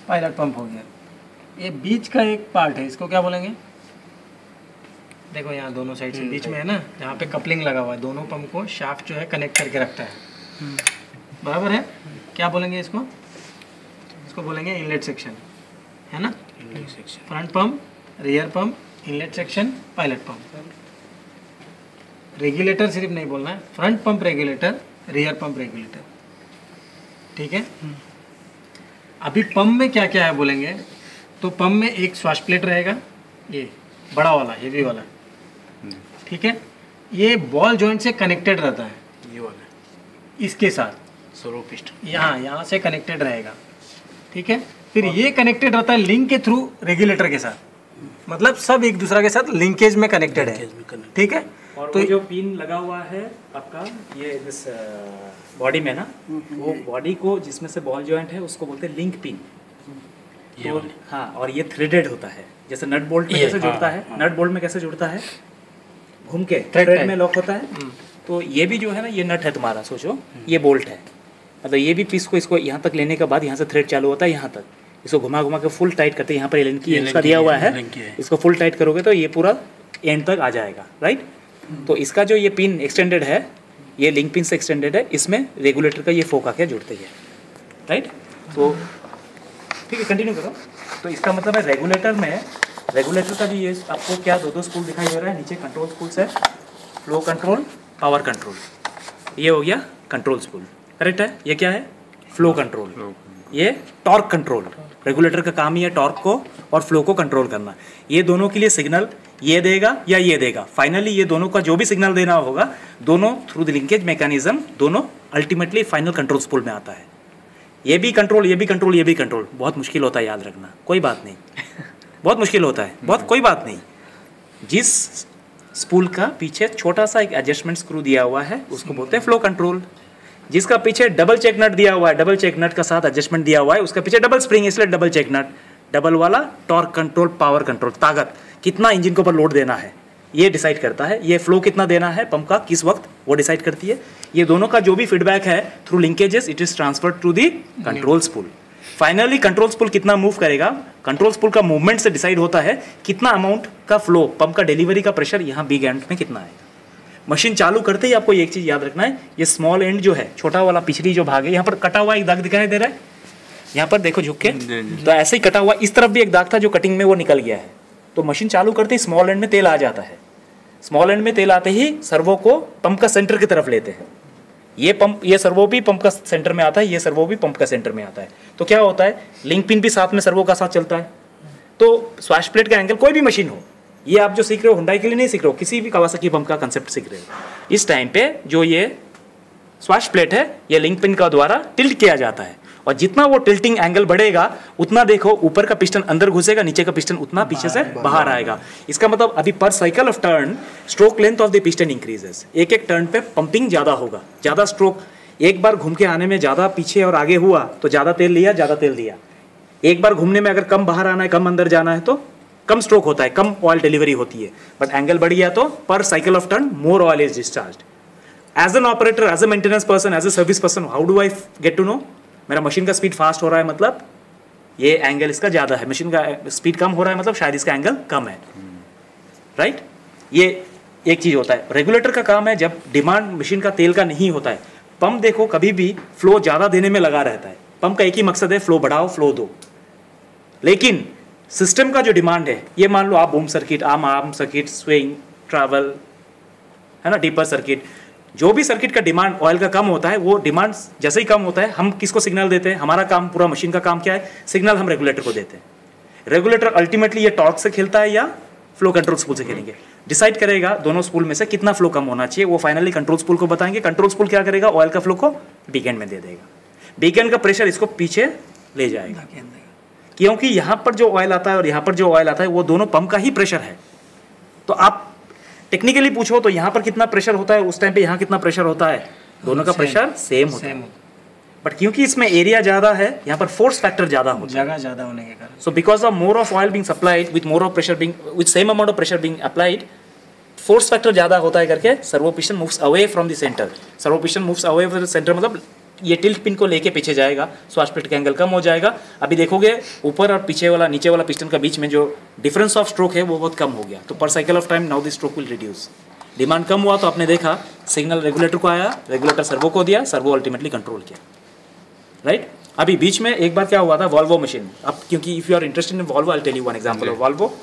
Pilot pump हो गया। ये बीच का एक पार्ट है, इसको क्या बोलेंगे? देखो यहाँ दोनों साइड से बीच में है ना, जहाँ पे कपलिंग लगा हुआ है, दोनों पंप को शाफ्ट जो है कनेक्ट करके रखता है। बराबर है? क्या बोलेंगे इसको? इसको बोलेंगे इनलेट सेक्शन, है ना? Inlet section, front pump, rear pump, inlet section, pilot pump. Regulator सिर्फ नहीं बोलना है, front pump regulator, rear pump regulator, ठीक है? अभी पंप में क्या क्या है बोलेंगे, तो पंप में एक स्वाश प्लेट रहेगा, ये बड़ा वाला, हेवी वाला, ठीक है? ये बॉल जॉइंट से कनेक्टेड रहता है, ये वाला इसके साथ सर्वो पिस्टन यहाँ से कनेक्टेड रहेगा, ठीक है? फिर ये कनेक्टेड रहता है लिंक के थ्रू रेगुलेटर के साथ, मतलब सब एक दूसरे के साथ लिंकेज में कनेक्टेड है, ठीक है? और तो जो पिन लगा हुआ है आपका ये इस बॉडी में ना, वो बॉडी को जिसमें से बॉल जॉइंट है उसको बोलते हैं लिंक पिन। तो हाँ, और ये थ्रेडेड होता है, जैसे नट बोल्ट में कैसे जुड़ता है, नट बोल्ट में कैसे जुड़ता है, घूम के थ्रेड में लॉक होता है। तो ये भी जो है ना, ये नट है तुम्हारा, सोचो ये बोल्ट है, मतलब ये भी पीस को इसको यहाँ तक लेने के बाद यहाँ से थ्रेड चालू होता है यहाँ तक, इसको घुमा घुमा के फुल टाइट करते हैं। यहाँ पर इसका दिया हुआ है, इसको फुल टाइट करोगे तो ये पूरा एंड तक आ जाएगा, राइट? तो इसका जो ये पिन एक्सटेंडेड है, ये लिंक पिन से एक्सटेंडेड है, इसमें रेगुलेटर का ये फोक आके जुड़ते हैं, राइट? तो ठीक है, कंटिन्यू करो। तो इसका मतलब है रेगुलेटर का भी ये आपको क्या दो स्पूल दिखाई दे रहा है, नीचे कंट्रोल स्पूल्स है, फ्लो कंट्रोल, पावर कंट्रोल, ये हो गया कंट्रोल स्पूल, करेक्ट है? ये क्या है? फ्लो कंट्रोल, ये टॉर्क कंट्रोल। रेगुलेटर का काम ही है टॉर्क को और फ्लो को कंट्रोल करना। ये दोनों के लिए सिग्नल ये देगा या ये देगा, फाइनली ये दोनों का जो भी सिग्नल देना होगा, दोनों थ्रू द लिंकेज मैकेनिज्म, दोनों अल्टीमेटली फाइनल कंट्रोल स्पूल में आता है। ये भी कंट्रोल, ये भी कंट्रोल, ये भी कंट्रोल। बहुत मुश्किल होता है याद रखना, कोई बात नहीं बहुत मुश्किल होता है, बहुत कोई बात नहीं। जिस स्पूल का पीछे छोटा सा एक एडजस्टमेंट स्क्रू दिया हुआ है उसको बोलते हैं फ्लो कंट्रोल। जिसका पीछे डबल चेक नट दिया हुआ है, डबल चेक नट का साथ एडजस्टमेंट दिया हुआ है, उसका पीछे डबल स्प्रिंग, इसलिए डबल चेक नट। डबल वाला टॉर्क कंट्रोल, पावर कंट्रोल, ताकत कितना इंजन के ऊपर लोड देना है ये डिसाइड करता है। ये फ्लो कितना देना है पंप का किस वक्त, वो डिसाइड करती है। ये दोनों का जो भी फीडबैक है through linkages, it is transferred to the control spool. Finally control spool कितना मूव करेगा, कंट्रोल स्पूल का मूवमेंट से डिसाइड होता है कितना अमाउंट का फ्लो, पंप का डिलीवरी का प्रेशर यहाँ बिग एंड में कितना है। मशीन चालू करते ही आपको एक चीज याद रखना है, ये स्मॉल एंड जो है, छोटा वाला पिछली जो भाग है, यहाँ पर कटा हुआ एक दाग दिखाई दे रहा है, यहाँ पर देखो झुक के, तो ऐसे ही कटा हुआ, इस तरफ भी एक दाग था जो कटिंग में वो निकल गया है। तो मशीन चालू करते ही स्मॉल एंड में तेल आ जाता है। स्मॉल एंड में तेल आते ही सर्वो को पंप का सेंटर की तरफ लेते हैं। ये पंप, ये सर्वो भी पंप का सेंटर में आता है, ये सर्वो भी पंप का सेंटर में आता है। तो क्या होता है, लिंक पिन भी साथ में सर्वो का साथ चलता है। तो स्वाश प्लेट का एंगल, कोई भी मशीन हो, ये आप जो सीख रहे हो हुंडई के लिए नहीं सीख रहे हो, किसी भी कावासाकी पंप का कंसेप्ट सीख रहे हो, इस टाइम पे जो ये स्वाश प्लेट है ये लिंक पिन का द्वारा टिल्ट किया जाता है। और जितना वो टिल्टिंग एंगल बढ़ेगा उतना देखो ऊपर का पिस्टन अंदर घुसेगा, नीचे का पिस्टन उतना पीछे से बाहर आएगा। इसका मतलब अभी पर cycle of turn stroke length of the piston increases. एक एक टर्न पे पंपिंग ज़्यादा होगा, ज़्यादा स्ट्रोक, एक बार घूम के आने में ज़्यादा पीछे और आगे हुआ तो ज़्यादा तेल लिया, ज़्यादा तेल दिया। एक बार घूमने में अगर कम बाहर आना है, कम अंदर जाना है तो कम स्ट्रोक होता है, कम ऑयल डिलीवरी होती है। बट एंगल बढ़ गया तो पर cycle of turn more oil is discharged. As an operator, as a maintenance person, as a service person, how do I get to know मेरा मशीन का स्पीड फास्ट हो रहा है, मतलब ये एंगल इसका ज़्यादा है, मशीन का स्पीड कम हो रहा है मतलब शायद इसका एंगल कम है, राइट? ये एक चीज़ होता है। रेगुलेटर का काम है जब डिमांड मशीन का तेल का नहीं होता है, पंप देखो कभी भी फ्लो ज़्यादा देने में लगा रहता है। पंप का एक ही मकसद है, फ्लो बढ़ाओ, फ्लो दो। लेकिन सिस्टम का जो डिमांड है, ये मान लो आप boom circuit, arm circuit, swing, travel, है ना, डीपर सर्किट, जो भी सर्किट का डिमांड ऑयल का कम होता है, वो डिमांड जैसे ही कम होता है हम किसको सिग्नल देते हैं? हमारा काम, पूरा मशीन का काम क्या है? सिग्नल हम रेगुलेटर को देते हैं। रेगुलेटर अल्टीमेटली ये टॉर्क से खेलता है या फ्लो कंट्रोल स्पूल से खेलेंगे, डिसाइड करेगा दोनों स्पूल में से कितना फ्लो कम होना चाहिए। वो फाइनली कंट्रोल स्पूल को बताएंगे। कंट्रोल स्पूल क्या करेगा? ऑयल का फ्लो को बिग एंड में दे देगा। बिग एंड का प्रेशर इसको पीछे ले जाएगा, क्योंकि यहाँ पर जो ऑयल आता है और यहाँ पर जो ऑयल आता है वो दोनों पंप का ही प्रेशर है। तो आप टेक्निकली पूछो तो यहाँ पर कितना प्रेशर होता है, उस टाइम पे यहाँ कितना प्रेशर होता है, दोनों का प्रेशर सेम होता है। बट क्योंकि इसमें एरिया ज़्यादा है, यहाँ पर फोर्स फैक्टर ज़्यादा होता है, जगह ज़्यादा होने के कारण। So because of more of oil being supplied with more of pressure being with same amount of pressure being applied, force factor ज़्यादा होता है करके servo piston moves away from the centre. Servo piston moves away from the centre मतलब ये tilt pin को लेके पीछे जाएगा, स्वाश प्लेट का एंगल कम हो जाएगा। अभी देखोगे ऊपर और पीछे वाला नीचे वाला पिस्टन का बीच में जो डिफरेंस ऑफ स्ट्रोक है वो बहुत कम हो गया। तो पर cycle of time now the stroke will reduce. Demand कम हुआ तो आपने देखा सिग्नल रेगुलेटर को आया, रेगुलेटर सर्वो को दिया, सर्वो अल्टीमेटली कंट्रोल किया, राइट। अभी बीच में एक बार क्या हुआ था, वॉल्वो मशीन, अब क्योंकि if you are interested in Volvo I tell you one example of Volvo.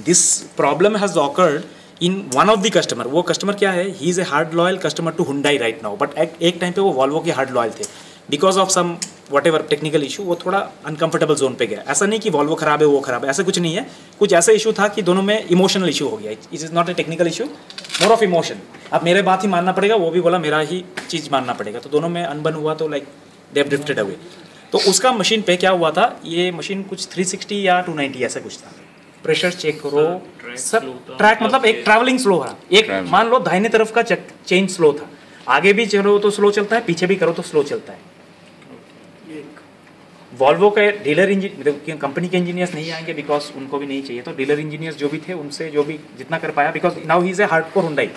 This problem has occurred in one of the customer. वो कस्टमर क्या है, he is a hard loyal customer to Hyundai right now, but एक time पे वो Volvo के hard loyal थे। Because of some whatever technical issue वो थोड़ा अनकंफर्टेबल जोन पे गया। ऐसा नहीं कि वॉल्वो खराब है वो खराब है, ऐसा कुछ नहीं है। कुछ ऐसा इशू था कि दोनों में इमोशनल इशू हो गया। It is not a technical issue, more of emotion. अब मेरे बात ही मानना पड़ेगा, वो भी बोला मेरा ही चीज़ मानना पड़ेगा, तो दोनों में अनबन हुआ, तो like they have drifted away. तो उसका मशीन पे क्या हुआ था, ये मशीन कुछ 360 या 290 ऐसा कुछ था। प्रेशर चेक करो, सब ट्रैक मतलब एक ट्रैवलिंग स्लो है। एक मान लो दाहिने तरफ का चेंज स्लो था, आगे भी चलो तो स्लो चलता है, पीछे भी करो तो स्लो चलता है। वॉल्वो के डीलर इंजीनियर, कंपनी के इंजीनियर्स नहीं आएंगे बिकॉज उनको भी नहीं चाहिए, तो डीलर इंजीनियर्स जो भी थे उनसे जो भी जितना कर पाया, because now he is A hardcore Hyundai.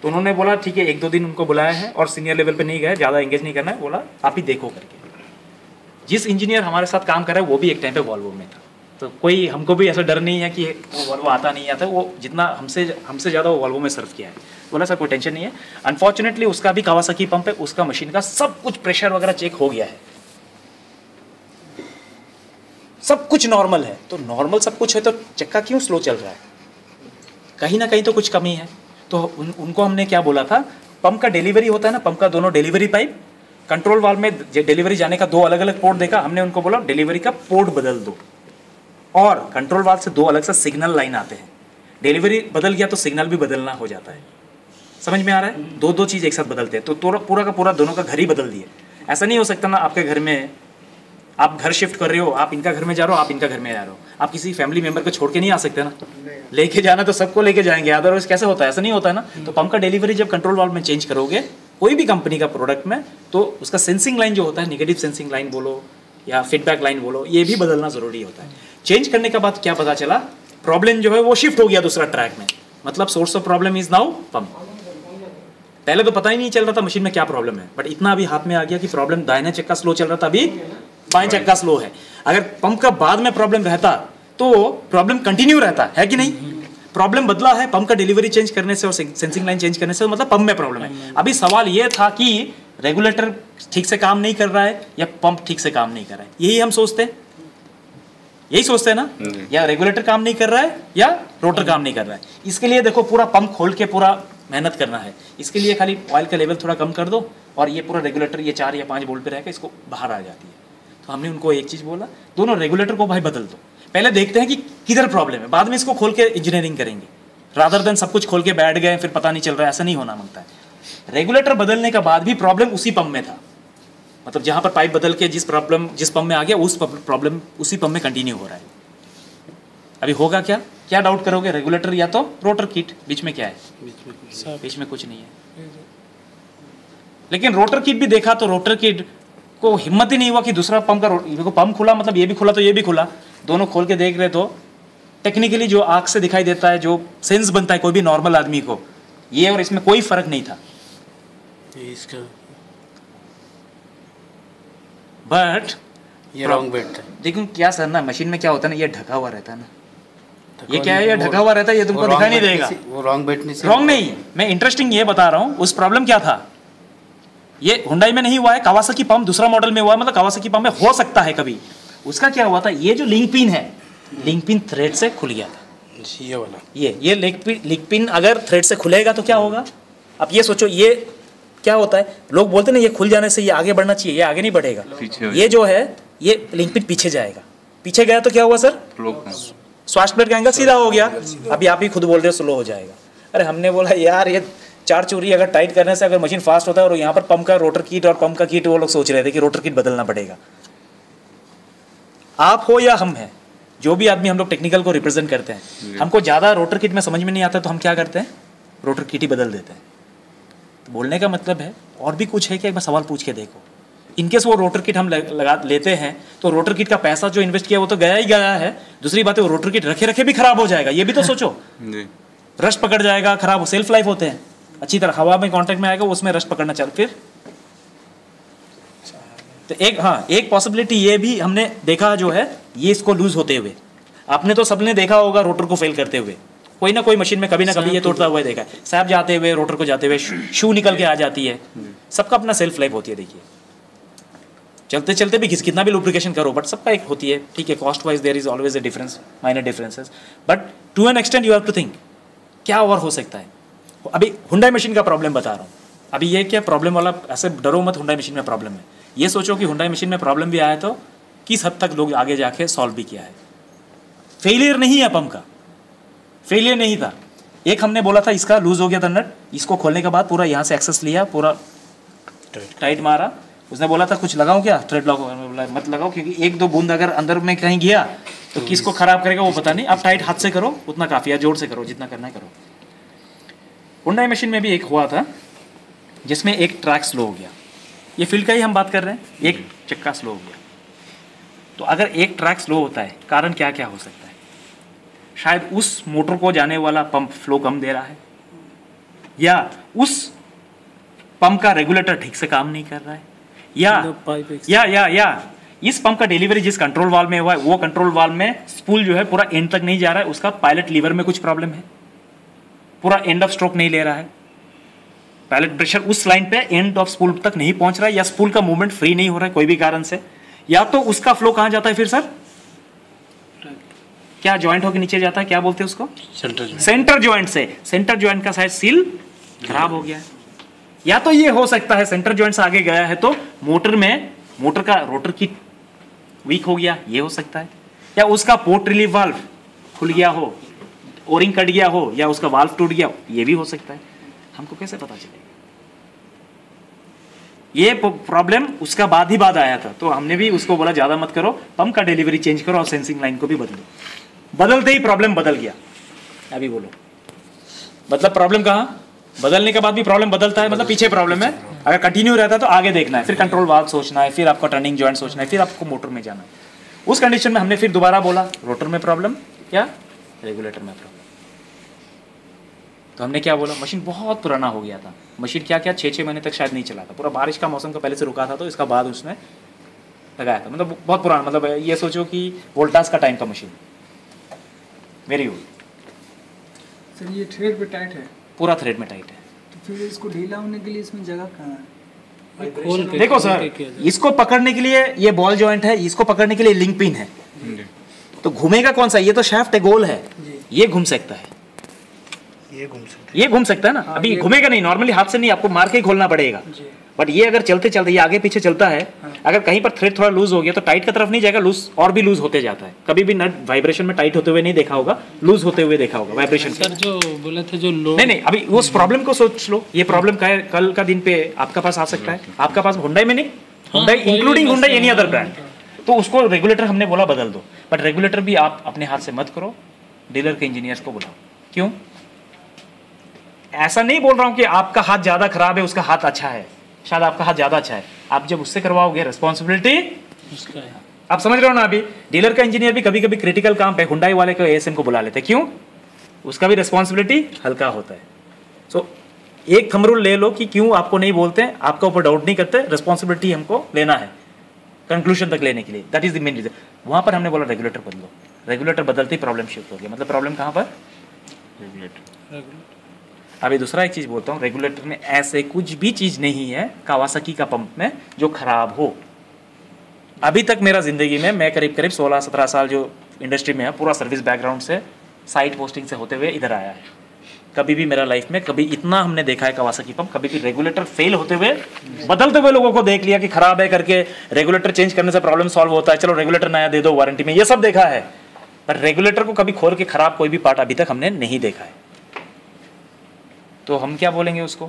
तो उन्होंने बोला ठीक है, 1-2 दिन उनको बुलाया है और सीनियर लेवल पे नहीं गए, ज़्यादा एंगेज नहीं करना है, बोला आप ही देखो करके। जिस इंजीनियर हमारे साथ काम कर रहा है वो भी एक टाइम पे वॉल्वो में था, तो कोई हमको भी ऐसा डर नहीं है कि वो वॉल्वो आता नहीं आता, वो जितना हमसे ज़्यादा वो वॉल्वो में सर्व किया है। बोला सर कोई टेंशन नहीं है। अनफॉर्चुनेटली उसका भी कावासाकी पंप है, उसका मशीन का सब कुछ प्रेशर वगैरह चेक हो गया है, सब कुछ नॉर्मल है। तो नॉर्मल सब कुछ है तो चक्का क्यों स्लो चल रहा है, कहीं ना कहीं तो कुछ कमी है। तो उनको हमने क्या बोला था, पंप का डिलीवरी होता है ना, पंप का दोनों डिलीवरी पाइप कंट्रोल वाल्व में डिलीवरी जाने का 2 अलग अलग पोर्ट देखा हमने, उनको बोला डिलीवरी का पोर्ट बदल दो, और कंट्रोल वाल्व से 2 अलग से सिग्नल लाइन आते हैं। डिलीवरी बदल गया तो सिग्नल भी बदलना हो जाता है। समझ में आ रहा है, 2 चीज़ एक साथ बदलते हैं, तो पूरा का पूरा दोनों का घर ही बदल दिए। ऐसा नहीं हो सकता ना, आपके घर में आप घर शिफ्ट कर रहे हो, आप इनका घर में जा रहे हो, आप इनका घर में जा रहे हो, आप किसी फैमिली मेंबर को छोड़ के नहीं आ सकते ना, लेके जाना तो सबको लेके जाएंगे, अदरवाइज कैसे होता है, ऐसा नहीं होता है ना। तो पंप का डिलीवरी जब कंट्रोल वाल्व में चेंज करोगे कोई भी कंपनी का प्रोडक्ट में, तो उसका सेंसिंग लाइन जो होता है, नेगेटिव सेंसिंग लाइन बोलो या फीडबैक लाइन बोलो, ये भी बदलना ज़रूरी होता है। चेंज करने के बाद क्या पता चला, प्रॉब्लम जो है वो शिफ्ट हो गया दूसरा ट्रैक में, मतलब source of problem is now pump. पहले तो पता ही नहीं चल रहा था मशीन में क्या प्रॉब्लम है, बट इतना अभी हाथ में आ गया कि प्रॉब्लम दाहिना चक्का स्लो चल रहा था, अभी बाएं चक्का स्लो है। अगर पंप का बाद में प्रॉब्लम रहता तो प्रॉब्लम कंटिन्यू रहता है कि नहीं। प्रॉब्लम बदला है पंप का डिलीवरी चेंज करने से और सेंसिंग लाइन चेंज करने से, मतलब पंप में प्रॉब्लम है। अभी सवाल ये था कि रेगुलेटर ठीक से काम नहीं कर रहा है या पंप ठीक से काम नहीं कर रहा है, यही हम सोचते हैं, यही सोचते हैं ना, या रेगुलेटर काम नहीं कर रहा है या रोटर काम नहीं कर रहा है। इसके लिए देखो पूरा पंप खोल के पूरा मेहनत करना है। इसके लिए खाली ऑयल का लेवल थोड़ा कम कर दो और ये पूरा रेगुलेटर ये 4 या 5 वोल्ट पे रहेगा, इसको बाहर आ जाती है। तो हमने उनको एक चीज़ बोला, दोनों रेगुलेटर को भाई बदल दो, पहले देखते हैं कि किधर प्रॉब्लम है, बाद में इसको खोल के इंजीनियरिंग करेंगे, रादर देन सब कुछ खोल के बैठ गए फिर पता नहीं चल रहा है, ऐसा नहीं होना मांगता है। रेगुलेटर बदलने के बाद भी प्रॉब्लम उसी पंप में था, मतलब जहाँ पर पाइप बदल के जिस पंप में आ गया उस प्रॉब्लम उसी पंप में कंटिन्यू हो रहा है। अभी होगा क्या, क्या डाउट करोगे, रेगुलेटर या तो रोटर किट, बीच में क्या है, बीच में कुछ नहीं है। लेकिन रोटर किट भी देखा तो रोटर किट को हिम्मत ही नहीं हुआ कि दूसरा पंप का पंप खुला, मतलब ये भी खुला तो ये भी खुला, दोनों खोल के देख रहे तो टेक्निकली जो आँख से दिखाई देता है, जो सेंस बनता है कोई भी नॉर्मल आदमी को, ये और इसमें कोई फर्क नहीं था। बट ये रॉन्ग बेट था। देखो क्या सर ना, मशीन में क्या होता है ना, ये ढका हुआ रहता है ना, ये क्या है, ये ढका हुआ रहता है, ये तुमको दिखाई नहीं देगा। वो रॉन्ग बेट नहीं, रॉन्ग नहीं, मैं इंटरेस्टिंग ये बता रहा हूँ, उस प्रॉब्लम क्या था, ये हुंडई में नहीं हुआ है, कावासाकी पंप दूसरा मॉडल में हुआ है, मतलब कावासाकी पंप में हो सकता है कभी। उसका क्या हुआ था, ये जो लिंक पिन है, लिंक पिन थ्रेड से खुल गया था, ये वाला, ये लिंक पिन अगर थ्रेड से खुलेगा तो क्या होगा। अब ये सोचो, ये क्या होता है, लोग बोलते हैं ना ये खुल जाने से ये आगे बढ़ना चाहिए, ये आगे नहीं बढ़ेगा, ये जो है ये लिंक पिन पीछे जाएगा, पीछे गया तो क्या हुआ सर, स्वाश प्लेट का एंगल सीधा हो गया। अभी आप ही खुद बोल रहे हो स्लो हो जाएगा। अरे हमने बोला यार ये 4 चूरी अगर टाइट करने से अगर मशीन फास्ट होता है, और यहाँ पर पंप का रोटर किट और पंप का किट वो लोग सोच रहे थे कि रोटर किट बदलना पड़ेगा। आप हो या हम हैं, जो भी आदमी हम लोग टेक्निकल को रिप्रेजेंट करते हैं, हमको ज़्यादा रोटर किट में समझ में नहीं आता तो हम क्या करते हैं, रोटर किट ही बदल देते हैं। तो बोलने का मतलब है और भी कुछ है कि एक बार सवाल पूछ के देखो। इनकेस वो रोटर किट हम लगा लेते हैं तो रोटर किट का पैसा जो इन्वेस्ट किया वो तो गया ही गया है। दूसरी बात है वो रोटर किट रखे रखे भी खराब हो जाएगा, ये भी तो सोचो, रस्ट पकड़ जाएगा, खराब, सेल्फ लाइफ होते हैं, अच्छी तरह हवा में कांटेक्ट में आएगा उसमें रस्ट पकड़ना चल, फिर तो एक पॉसिबिलिटी ये भी हमने देखा जो है, ये इसको लूज होते हुए। आपने तो सबने देखा होगा रोटर को फेल करते हुए, कोई ना कोई मशीन में कभी ना कभी ये तोड़ता हुआ देखा है। सैप जाते हुए, रोटर को जाते हुए, शू निकल के आ जाती है। सबका अपना सेल्फ लाइफ होती है। देखिए चलते चलते भी कितना भी लुब्रिकेशन करो, बट सबका एक होती है। ठीक है, cost wise there is always a difference, minor differences, but to an extent you have to think क्या और हो सकता है। अभी हुंडई मशीन का प्रॉब्लम बता रहा हूँ। अभी ये क्या प्रॉब्लम वाला, ऐसे डरो मत हुंडई मशीन में प्रॉब्लम है। ये सोचो कि हुंडई मशीन में प्रॉब्लम भी आया तो किस हद तक लोग आगे जाके सॉल्व भी किया है। फेलियर नहीं है पंप का, फेलियर नहीं था। एक हमने बोला था इसका लूज हो गया था नट, इसको खोलने के बाद पूरा यहाँ से एक्सेस लिया, पूरा टाइट मारा। उसने बोला था कुछ लगाऊं क्या, थ्रेड लॉक, मत लगाओ क्योंकि एक दो बूंद अगर अंदर में कहीं गया तो किसको खराब करेगा वो पता नहीं। आप टाइट हाथ से करो उतना काफ़ी है, जोर से करो जितना करना है करो। हुंडई मशीन में भी एक हुआ था जिसमें एक ट्रैक स्लो हो गया। ये फील्ड का ही हम बात कर रहे हैं, एक चक्का स्लो हो गया। तो अगर एक ट्रैक स्लो होता है, कारण क्या क्या हो सकता है। शायद उस मोटर को जाने वाला पंप फ्लो कम दे रहा है, या उस पंप का रेगुलेटर ठीक से काम नहीं कर रहा है, या इस पंप का डिलीवरी जिस कंट्रोल वाल्व में हुआ है वो कंट्रोल वाल्व में स्पूल जो है पूरा एंड तक नहीं जा रहा है, उसका पायलट लीवर में कुछ प्रॉब्लम है, पूरा एंड ऑफ स्ट्रोक नहीं ले रहा है, पायलट प्रेशर उस लाइन पे एंड ऑफ स्पूल तक नहीं पहुंच रहा है, या स्पूल का मूवमेंट फ्री नहीं हो रहा है कोई भी कारण से, या तो उसका फ्लो कहां जाता है फिर सर, क्या जॉइंट होकर नीचे जाता है, क्या बोलते हैं उसको, सेंटर जॉइंट से। सेंटर जॉइंट का शायद सील खराब हो गया है, या तो ये हो सकता है सेंटर जॉइंट से आगे गया है तो मोटर का रोटर की वीक हो गया, ये हो सकता है, या उसका पोर्ट रिलीफ वाल्व खुल गया हो, ओरिंग कट गया हो, या उसका वाल्व टूट गया हो, ये भी हो सकता है। हमको कैसे पता चलेगा। ये प्रॉब्लम उसका बाद ही बाद आया था, तो हमने भी उसको बोला ज्यादा मत करो, पंप का डिलीवरी चेंज करो और सेंसिंग लाइन को भी बदलो। बदलते ही प्रॉब्लम बदल गया। अभी बोलो मतलब प्रॉब्लम कहाँ, बदलने के बाद भी प्रॉब्लम बदलता है, मतलब पीछे प्रॉब्लम है। अगर कंटिन्यू रहता है तो आगे देखना है, फिर कंट्रोल वाल्व सोचना है, फिर आपको टर्निंग जॉइंट सोचना है, फिर आपको मोटर में जाना है। उस कंडीशन में हमने फिर दोबारा बोला रोटर में प्रॉब्लम या रेगुलेटर में प्रॉब्लम। तो हमने क्या बोला, मशीन बहुत पुराना हो गया था, मशीन क्या 6 महीने तक शायद नहीं चला था, पूरा बारिश का मौसम का पहले से रुका था, तो इसका बाद उसने लगाया था, मतलब बहुत पुराना, मतलब ये सोचो कि वोल्टास का टाइम का मशीन, वेरी ओल्ड। सर ये थ्रेड पे टाइट है, पूरा थ्रेड में टाइट है, तो फिर इसको ढीला होने के लिए इसमें जगह कहाँ है। देखो सर, इसको पकड़ने के लिए ये बॉल जॉइंट है, इसको पकड़ने के लिए लिंक पिन है, तो घूमेगा कौन सा, ये तो शाफ्ट है, गोल है, ये घूम सकता है, ये घूम सकता है ना। अभी घूमेगा नहीं, नॉर्मली हाथ से नहीं, आपको मार के ही खोलना पड़ेगा, बट ये अगर चलते चलते ये आगे पीछे चलता है, अगर कहीं पर थ्रेड थोड़ा लूज हो गया तो टाइट की तरफ नहीं जाएगा, लूज और भी लूज होते जाता है। कभी भी नट वाइब्रेशन में टाइट होते हुए नहीं देखा होगा, लूज होते हुए देखा होगा वाइब्रेशन। सर जो बोले थे जो लो, नहीं, अभी उस प्रॉब्लम को सोच लो, ये प्रॉब्लम का है, कल का दिन पे आपका पास आ सकता है, आपका पास हुंडई में नहीं, Hyundai including Hyundai any other brand, तो उसको रेगुलेटर हमने बोला बदल दो, बट रेगुलेटर भी आप अपने हाथ से मत करो, डीलर के इंजीनियर्स को बुलाओ। क्यों, ऐसा नहीं बोल रहा हूं कि आपका हाथ ज्यादा खराब है उसका हाथ अच्छा है, शायद आपका हाथ ज्यादा अच्छा है, आप जब उससे करवाओगे रिस्पॉन्सिबिलिटी उसका है। आप समझ रहे हो ना। अभी डीलर का इंजीनियर भी कभी कभी क्रिटिकल काम पे हुंडई वाले को एएसएम को बुला लेते हैं, क्यों, उसका भी रिस्पॉन्सिबिलिटी हल्का होता है। सो एक थंब रूल ले लो कि क्यों आपको नहीं बोलते हैं, आपका ऊपर डाउट नहीं करते, रिस्पॉन्सिबिलिटी हमको लेना है कंक्लूजन तक लेने के लिए, that is the main reason. वहां पर हमने बोला रेगुलेटर बदलो, रेगुलेटर बदलते ही प्रॉब्लम शिफ्ट हो गया, मतलब प्रॉब्लम कहां पर, रेगुलेटर। अभी दूसरा एक चीज बोलता हूँ, रेगुलेटर में ऐसे कुछ भी चीज नहीं है कावासाकी का पंप में जो खराब हो। अभी तक मेरा जिंदगी में, मैं करीब 16-17 साल जो इंडस्ट्री में है, पूरा सर्विस बैकग्राउंड से, साइट पोस्टिंग से होते हुए इधर आया है, कभी भी मेरा लाइफ में कभी इतना हमने देखा है कावासाकी पंप, कभी भी रेगुलेटर फेल होते हुए, बदलते हुए लोगों को देख लिया कि खराब है करके, रेगुलेटर चेंज करने से प्रॉब्लम सॉल्व होता है, चलो रेगुलेटर नया दे दो वारंटी में, ये सब देखा है, पर रेगुलेटर को कभी खोल के खराब कोई भी पार्ट अभी तक हमने नहीं देखा है। तो हम क्या बोलेंगे उसको,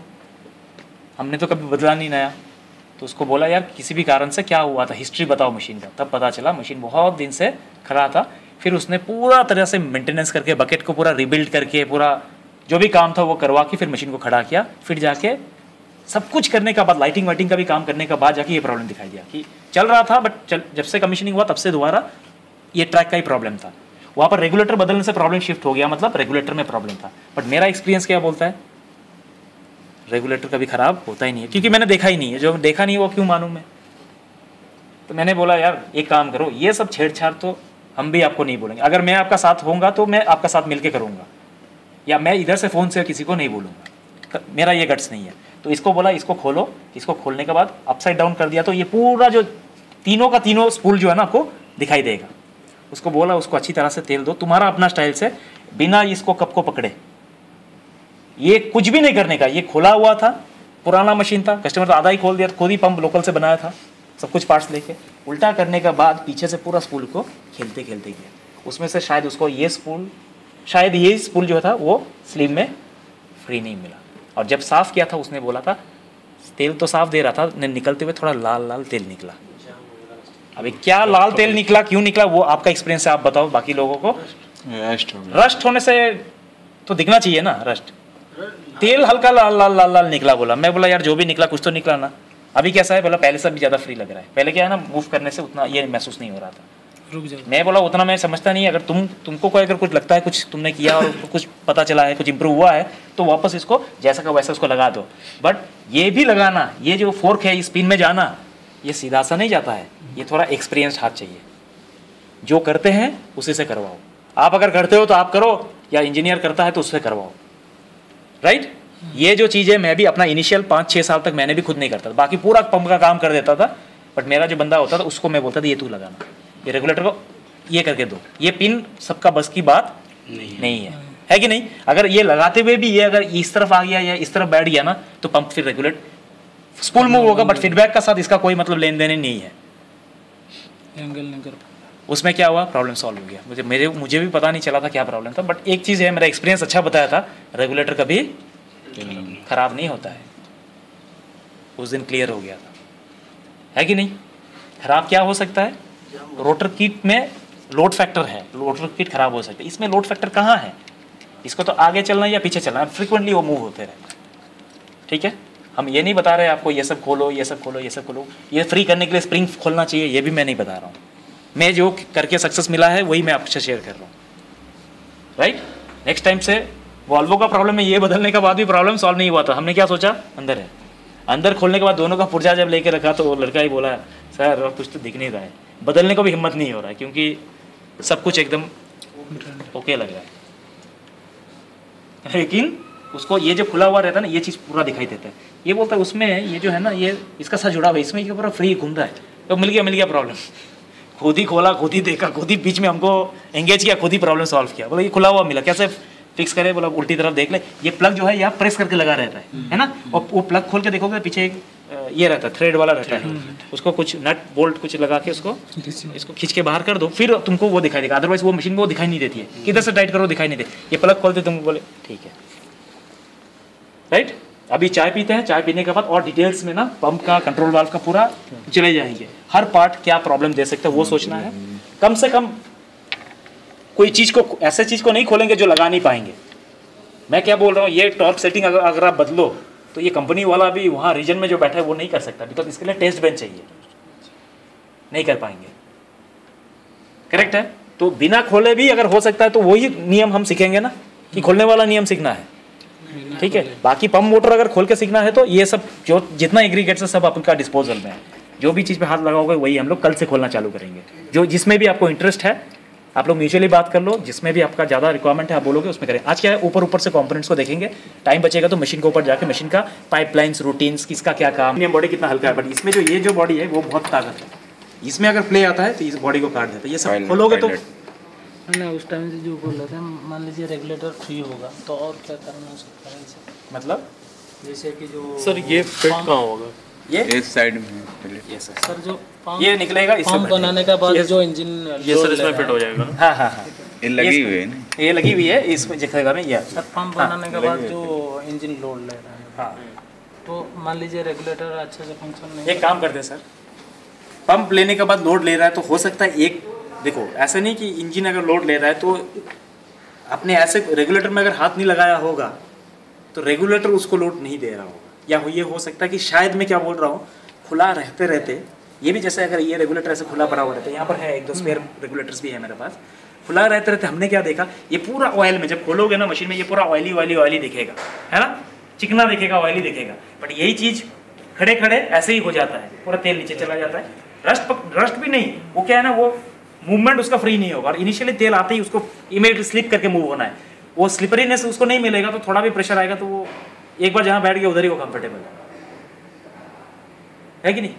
हमने तो कभी बदला नहीं नया, तो उसको बोला यार किसी भी कारण से क्या हुआ था, हिस्ट्री बताओ मशीन का, तब पता चला मशीन बहुत दिन से खराब था। फिर उसने पूरा तरह से मेंटेनेंस करके, बकेट को पूरा रिबिल्ड करके, पूरा जो भी काम था वो करवा के फिर मशीन को खड़ा किया, फिर जाके सब कुछ करने का बाद, लाइटिंग वाइटिंग का भी काम करने का बाद जाके ये प्रॉब्लम दिखाई दिया कि चल रहा था, बट जब से कमीशनिंग हुआ तब से दोबारा ये ट्रैक का ही प्रॉब्लम था। वहाँ पर रेगुलेटर बदलने से प्रॉब्लम शिफ्ट हो गया, मतलब रेगुलेटर में प्रॉब्लम था। बट मेरा एक्सपीरियंस क्या बोलता है, रेगुलेटर कभी खराब होता ही नहीं है, क्योंकि मैंने देखा ही नहीं है, जो देखा नहीं है वो क्यों मानूं मैं। तो मैंने बोला यार एक काम करो, ये सब छेड़छाड़ तो हम भी आपको नहीं बोलेंगे, अगर मैं आपका साथ होऊंगा तो मैं आपका साथ मिलके करूँगा, या मैं इधर से फ़ोन से किसी को नहीं बोलूँगा, मेरा ये गट्स नहीं है। तो इसको बोला इसको खोलो, इसको खोलने के बाद अपसाइड डाउन कर दिया तो ये पूरा जो तीनों का तीनों स्पूल जो है ना आपको दिखाई देगा। उसको बोला उसको अच्छी तरह से तेल दो तुम्हारा अपना स्टाइल से, बिना इसको कप को पकड़े, ये कुछ भी नहीं करने का। ये खुला हुआ था, पुराना मशीन था, कस्टमर तो आधा ही खोल दिया, खुद ही पंप लोकल से बनाया था, सब कुछ पार्ट्स लेके उल्टा करने के बाद पीछे से पूरा स्पूल को खेलते खेलते गया। उसमें से शायद उसको ये स्पूल जो था वो स्लीव में फ्री नहीं मिला, और जब साफ़ किया था उसने बोला था तेल तो साफ दे रहा था, निकलते हुए थोड़ा लाल लाल तेल निकला। अभी क्या लाल तेल निकला, क्यों निकला, वो आपका एक्सपीरियंस है, आप बताओ। बाकी लोगों को रस्ट होने से तो दिखना चाहिए ना, रस्ट तेल हल्का लाल लाल लाल लाल निकला। बोला मैं बोला यार जो भी निकला कुछ तो निकला ना। अभी कैसा है, बोला पहले से भी ज़्यादा फ्री लग रहा है। पहले क्या है ना, मूव करने से उतना ये महसूस नहीं हो रहा था। रुक जाओ। मैं बोला उतना मैं समझता नहीं, अगर तुमको कोई अगर कुछ लगता है, कुछ तुमने किया और कुछ पता चला है, कुछ इंप्रूव हुआ है, तो वापस इसको जैसा का वैसा उसको लगा दो। बट ये भी लगाना, ये जो फोर्क है इस पिन में जाना, ये सीधा सा नहीं जाता है, ये थोड़ा एक्सपीरियंस्ड हाथ चाहिए। जो करते हैं उसी से करवाओ। आप अगर करते हो तो आप करो, या इंजीनियर करता है तो उससे करवाओ, राइट। ये जो चीज़ है मैं भी अपना इनिशियल 5-6 साल तक मैंने भी खुद नहीं करता था, बाकी पूरा पंप का काम कर देता था। बट मेरा जो बंदा होता था उसको मैं बोलता था ये तू लगाना, ये रेगुलेटर को ये करके दो। ये पिन सबका बस की बात नहीं है कि नहीं। अगर ये लगाते हुए भी ये अगर इस तरफ आ गया या इस तरफ बैठ गया ना, तो पंप फिर रेगुलेट स्पूल मूव होगा, बट फीडबैक का साथ इसका कोई मतलब लेन देन नहीं है। एंगल नहीं कर उसमें क्या हुआ, प्रॉब्लम सॉल्व हो गया। मुझे भी पता नहीं चला था क्या प्रॉब्लम था, बट एक चीज़ है, मेरा एक्सपीरियंस अच्छा बताया था, रेगुलेटर कभी खराब नहीं होता है। उस दिन क्लियर हो गया था, है कि नहीं। खराब क्या हो सकता है, रोटर किट में लोड फैक्टर है, रोटर किट खराब हो सकता है। इसमें लोड फैक्टर कहाँ है, इसको तो आगे चलना है या पीछे चलना है, फ्रिक्वेंटली वो मूव होते रहते हैं। ठीक है, हम ये नहीं बता रहे आपको ये सब खोलो, ये सब खोलो, ये सब खोलो, ये फ्री करने के लिए स्प्रिंग खोलना चाहिए, ये भी मैं नहीं बता रहा हूँ। मैं जो करके सक्सेस मिला है वही मैं आपसे शेयर कर रहा हूँ, राइट। नेक्स्ट टाइम से वॉल्वो का प्रॉब्लम है, ये बदलने के बाद भी प्रॉब्लम सॉल्व नहीं हुआ था। हमने क्या सोचा, अंदर है, अंदर खोलने के बाद दोनों का पुर्जा जब लेके रखा तो वो लड़का ही बोला सर कुछ तो दिख नहीं रहा है, बदलने को भी हिम्मत नहीं हो रहा है क्योंकि सब कुछ एकदम ओके लग रहा है। लेकिन उसको ये जो खुला हुआ रहता है ना, ये चीज़ पूरा दिखाई देता है। ये बोलता है उसमें ये जो है ना, ये इसका साथ जुड़ा हुआ है, इसमें ये पूरा फ्री घूम रहा है, तो मिल गया प्रॉब्लम। खुद ही खोला, खुद ही देखा, खुद ही बीच में हमको एंगेज किया, खुद ही प्रॉब्लम सॉल्व किया। बोला ये खुला हुआ मिला, कैसे फिक्स करे, बोला उल्टी तरफ देख ले, ये प्लग जो है यहाँ प्रेस करके लगा रहता है ना, और वो प्लग खोल के देखोगे पीछे एक ये रहता है, थ्रेड वाला रहता है, उसको कुछ नट बोल्ट कुछ लगा के उसको इसको खींच के बाहर कर दो, फिर तुमको वो दिखाई देगा। अदरवाइज वो मशीन को दिखाई नहीं देती है, किधर से टाइट करो दिखाई नहीं देती। ये प्लग खोलते तुम बोले ठीक है, राइट। अभी चाय पीते हैं, चाय पीने के बाद और डिटेल्स में ना पंप का, कंट्रोल वाल्व का पूरा चले जाएंगे, हर पार्ट क्या प्रॉब्लम दे सकता है वो सोचना है। कम से कम कोई चीज़ को, ऐसे चीज़ को नहीं खोलेंगे जो लगा नहीं पाएंगे। मैं क्या बोल रहा हूँ, ये टॉर्क सेटिंग अगर आप बदलो तो ये कंपनी वाला भी वहाँ रीजन में जो बैठा है वो नहीं कर सकता, बिकॉज इसके लिए टेस्ट बेंच चाहिए, नहीं कर पाएंगे, करेक्ट है। तो बिना खोले भी अगर हो सकता है तो वही नियम हम सीखेंगे ना, कि खोलने वाला नियम सीखना है, ठीक है। बाकी पंप मोटर अगर खोल के सीखना है तो ये सब जो जितना एग्रीगेट्स है सब आपका डिस्पोजल में है। जो भी चीज़ पे हाथ लगाओगे वही हम लोग कल से खोलना चालू करेंगे। जो जिसमें भी आपको इंटरेस्ट है आप लोग म्यूचुअली बात कर लो, जिसमें भी आपका ज़्यादा रिक्वायरमेंट है आप बोलोगे उसमें करें। आज क्या है, ऊपर से कंपोनेंट्स को देखेंगे, टाइम बचेगा तो मशीन के ऊपर जाके मशीन का पाइपलाइंस, रूटीन्स, किसका क्या काम, बॉडी कितना हल्का है, बट इसमें जो ये जो बॉडी है वो बहुत ताकत है। इसमें अगर प्ले आता है तो इस बॉडी को काट देता है। ये सब खोलोगे तो ना उस टाइम से जो बोल रहे थे, मान लीजिए रेगुलेटर फ्री होगा तो और क्या करना हो सकता है इसे, मतलब जैसे कि जो सर ये फिट कहाँ होगा, ये इस साइड में ये सर सर जो ये निकलेगा इससे पंप बनाने के बाद जो इंजन ये सर इसमें फिट हो जाएगा ना। हाँ हाँ हाँ, ये लगी हुई है ना, ये लगी हुई है इसमें जगह में। ये सर पंप बनाने के बाद जो इंजन लोड ले रहा है, हाँ, तो मान लीजिए रेगुलेटर अच्छे से फंक्शन नहीं, एक काम करते हैं सर, पंप लेने के बाद लोड ले रहा है तो हो सकता है एक, देखो ऐसे नहीं कि इंजन अगर लोड ले रहा है तो अपने ऐसे रेगुलेटर में अगर हाथ नहीं लगाया होगा तो रेगुलेटर उसको लोड नहीं दे रहा होगा, या ये हो सकता है कि शायद मैं क्या बोल रहा हूँ, खुला रहते रहते ये भी, जैसे अगर ये रेगुलेटर ऐसे खुला पड़ा हुआ रहता है, यहाँ पर है एक दो स्पेयर रेगुलेटर्स भी है मेरे पास, खुला रहते रहते हमने क्या देखा, ये पूरा ऑयल में जब खोलोगे ना मशीन में ये पूरा ऑयली दिखेगा, है ना, चिकना दिखेगा, ऑयली दिखेगा। बट यही चीज़ खड़े खड़े ऐसे ही हो जाता है, पूरा तेल नीचे चला जाता है। रस्ट भी नहीं, वो क्या है ना, वो मूवमेंट उसका फ्री नहीं होगा, और इनिशियली तेल आते ही उसको इमीडिएटली स्लिप करके मूव होना है, वो स्लिपरीनेस उसको नहीं मिलेगा, तो थोड़ा भी प्रेशर आएगा तो वो एक बार जहाँ बैठ गया उधर ही वो कंफर्टेबल है कि नहीं।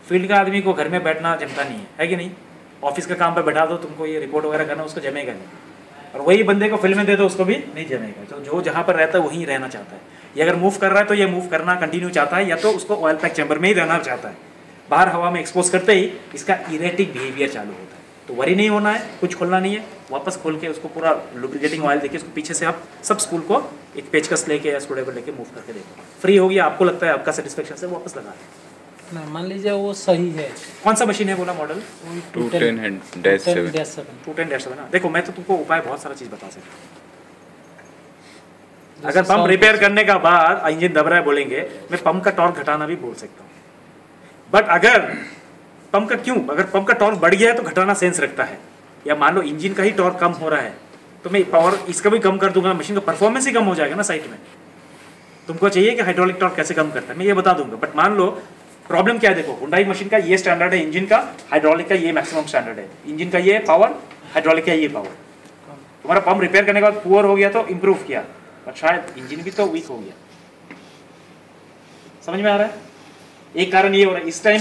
फील्ड का आदमी को घर में बैठना जमता नहीं है कि नहीं, ऑफिस का काम पे बैठा दो, तुमको ये रिपोर्ट वगैरह करना, उसको जमेगा नहीं, और वही बंदे को फिल्में दे दो उसको भी नहीं जमेगा। तो जो जहाँ पर रहता है वहीं रहना चाहता है, ये अगर मूव कर रहा है तो ये मूव करना कंटिन्यू चाहता है, या तो उसको ऑयल पैक चैम्बर में ही रहना चाहता है। बाहर हवा में एक्सपोज करते ही इसका इरेटिक बिहेवियर चालू होता है, तो वरी नहीं होना है, कुछ खोलना नहीं है, वापस खोल के उसको पूरा लुब्रिकेटिंग ऑयल देके उसको पीछे से आप सब स्पूल को एक पेचकस लेके या स्क्रूड्राइवर लेके मूव करके देखो, फ्री हो गया, आपको लगता है आपका सेटिस्फेक्शन से वापस लगा दें। ना मान लीजिए वो सही है, कौन सा मशीन है बोला मॉडल? 210-7 ना। देखो मैं तो तुमको उपाय बहुत सारा चीज़ बता सकता हूँ। अगर पंप रिपेयर करने का बाद इंजन दब रहा है बोलेंगे, मैं पंप का टॉर्क घटाना भी बोल सकता हूँ, बट अगर पंप का टॉर्क बढ़ गया है तो घटाना सेंस रखता है, या मान लो इंजन का ही टॉर्क कम हो रहा है तो मैं पावर इसका भी कम कर दूंगा, मशीन का परफॉर्मेंस ही कम हो जाएगा ना साइट में। तुमको चाहिए कि हाइड्रोलिक टॉर्क कैसे कम करता है, मैं ये बता दूंगा, बट मान लो प्रॉब्लम क्या है, देखो हुंडई मशीन का ये स्टैंडर्ड है इंजन का, हाइड्रोलिक का ये मैक्सिमम स्टैंडर्ड है, इंजन का ये पावर, हाइड्रोलिक का ये पावर। तुम्हारा पंप रिपेयर करने के बाद पुअर हो गया तो इंप्रूव किया, बट शायद इंजन भी तो वीक हो गया। समझ में आ रहा है? एक कारण ये हो रहा है इस टाइम